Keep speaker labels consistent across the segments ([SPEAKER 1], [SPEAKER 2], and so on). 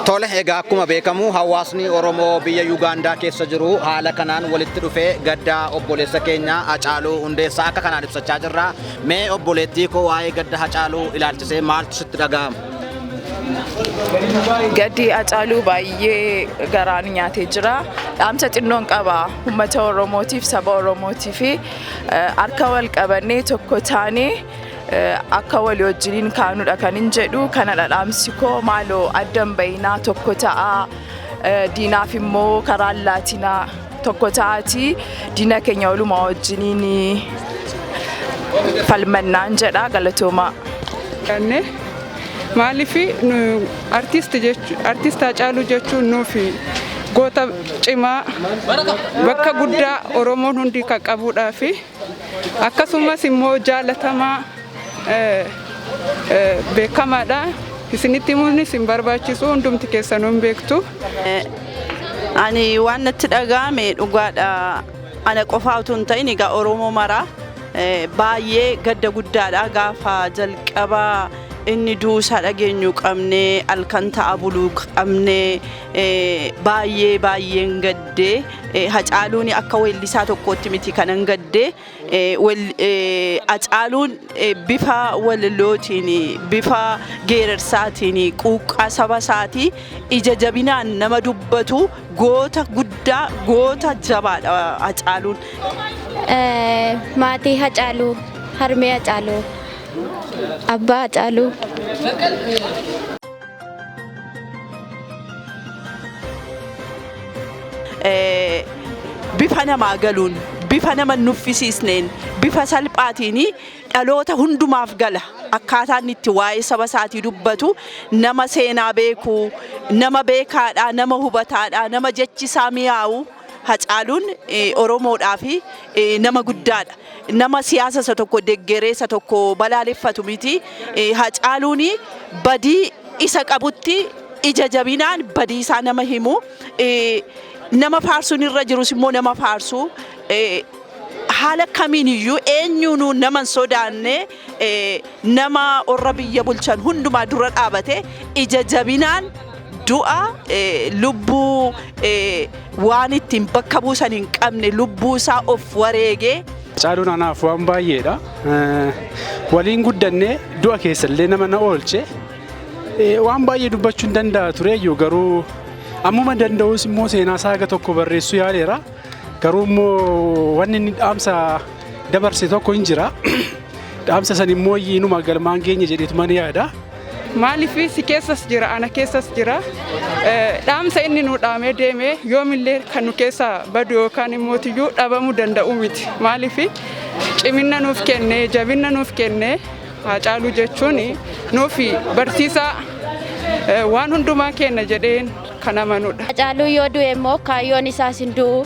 [SPEAKER 1] Tole egaa akkuma beekamu hawaasni Oromoo biyya Yugaandaa keessa jiru haala kanaan walitti dhufee gaddaa obboleessa keenya Hacaaluu Hundeessaa akka kanaan ibsachaa jirra. Mee obboleettii koo waa'ee gadda Hacaaluu ilaalchisee maaltu sitti dhaga'ama?
[SPEAKER 2] Gaddi Hacaaluu baay'ee garaan nyaatee jira. Dhaamsa xinnoon qaba uummata Oromootiif saba Oromootiif harka wal qabannee tokko taanee akka walii wajjiniin kaanudha kan hin jedhu. Kanadha dhaamsi koo. Maaloo addan bayinaa tokko ta'a. Diinaaf immoo karaan laatinaa tokko ta'ati. Diina keenya walumaa wajjiniin falmannaan jedha. Galatoomaa.
[SPEAKER 3] Maaliif artist Hacaaluu jechuun nuufi goota cimaa bakka guddaa Oromoon hundi kan qabudha fi akkasumas immoo jaalatamaa beekamaadha. Isinitti himuunis hin barbaachisu, hundumti keessanuu hin beektu.
[SPEAKER 4] Ani waan natti dhaga'ame dhugaadha. Ana qofaa utuu hin ta'in egaa Oromoo maraa baay'ee gadda guddaadha gaafa jalqabaa inni duusaa dhageenyu qabnee halkan ta'a buluu qabnee baay'een gaddee Hacaaluun akka weellisaa tokkootti miti kanan gaddee Hacaaluun bifa walallootiin bifa geerarsaatiin quuqqaa saba isaatii ija jabinaan nama dubbatu goota guddaa goota jabaadha Hacaaluun.
[SPEAKER 5] Maatii Hacaaluu, harmee Hacaaluu, abbaa Hacaaluu.
[SPEAKER 4] Bifa namaa galuun, bifa nama nuffisiisneen, bifa salphaatiin dhaloota hundumaaf gala. Akkaataan itti waa'ee saba isaatii dubbatu nama seenaa beeku, nama beekaadha, nama hubataadha, nama jechisaa mi'aawu. Hacaaluun Oromoodhaa fi nama guddaadha. Nama siyaasa isa tokko deeggaree isa tokko balaaleffatu miti. Hacaaluun badii isa qabutti ija jabinaan badii isaa nama himu. Nama faarsuun irra jirus immoo nama faarsu. Haala kamiin iyyuu eenyuunuu nama hin sodaanne nama warra biyya bulchan hundumaa dura dhaabate ija jabinaan du'a lubbuu waan ittiin bakka buusan hin qabne lubbuu isaa of wareegee.
[SPEAKER 6] Hacaaluun anaaf waan baay'eedha. Waliin guddannee du'a keessallee nama na oolche. Waan baay'ee dubbachuu hin danda'a tureyyuu garuu ammuma danda'us immoo seenaa saaga tokko barreessuu yaaleera. Garuu immoo wanni inni dhaamsa dabarse tokko hin jira. Dhaamsa san immoo inuma galmaan geenye jedheetuma ni yaada.
[SPEAKER 3] Maaliif si keessas jira, ana keessas jira. Dhaamsa inni nu dhaamee deeme yoomillee kan nu keessa badu yookaan immoo tiyyuu dhabamuu danda'u miti. Maaliif cimina nuuf kenne, jabina nuuf kenne Hacaaluu jechuun nuufi barsiisaa waan hundumaa kenna jedheen kan amanudha.
[SPEAKER 5] Hacaaluu yoo du'e immoo kaayyoon isaas hin du'u.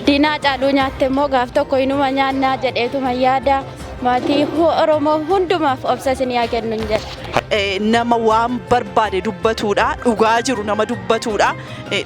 [SPEAKER 5] Diina Hacaaluu nyaatte immoo gaaf tokko inuma nyaannaa jedheetuma yaada. Maatii Oromoo hundumaaf obsa isin yaa kennu jedha.
[SPEAKER 4] Nama waan barbaade dubbatuudha, dhugaa jiru nama dubbatuudha.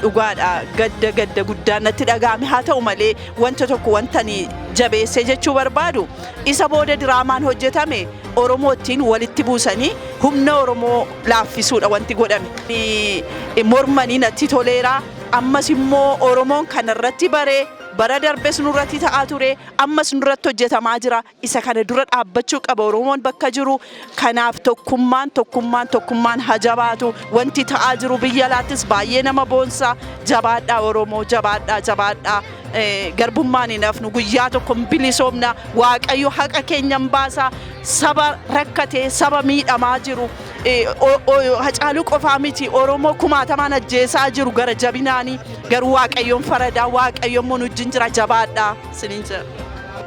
[SPEAKER 4] Dhugaadha gadda guddaa natti dhaga'ame. Haa ta'u malee wanta tokko wantani jabeessee jechuu barbaadu isa booda diraamaan hojjetame Oromoottiin walitti buusanii humna Oromoo laaffisuudha wanti godhame. Mormanii natti toleera. Ammas immoo Oromoon kanarratti baree bara darbes nurratti ta'aa ture, ammas nurratti hojjetamaa jira. Isa kana dura dhaabbachuu qaba Oromoon bakka jiru. Kanaaf tokkummaan hajabaatu. Wanti ta'aa jiru biyya alaattis baay'ee nama boonsa. Jabaadhaa Oromoo, jabaadhaa. Garbummaan hin hafnu guyyaa tokko bilisoomna. Waaqayyo haqa keenyan baasa. Saba rakkatee, saba miidhamaa jiru. Hacaaluu qofaa miti Oromoo kumaatamaan ajjeesaa jiru gara jabinaanii. Garuu Waaqayyoon faradaa, Waaqayyoon immoo nu wajjin jira. Jabaadhaa siniin jira.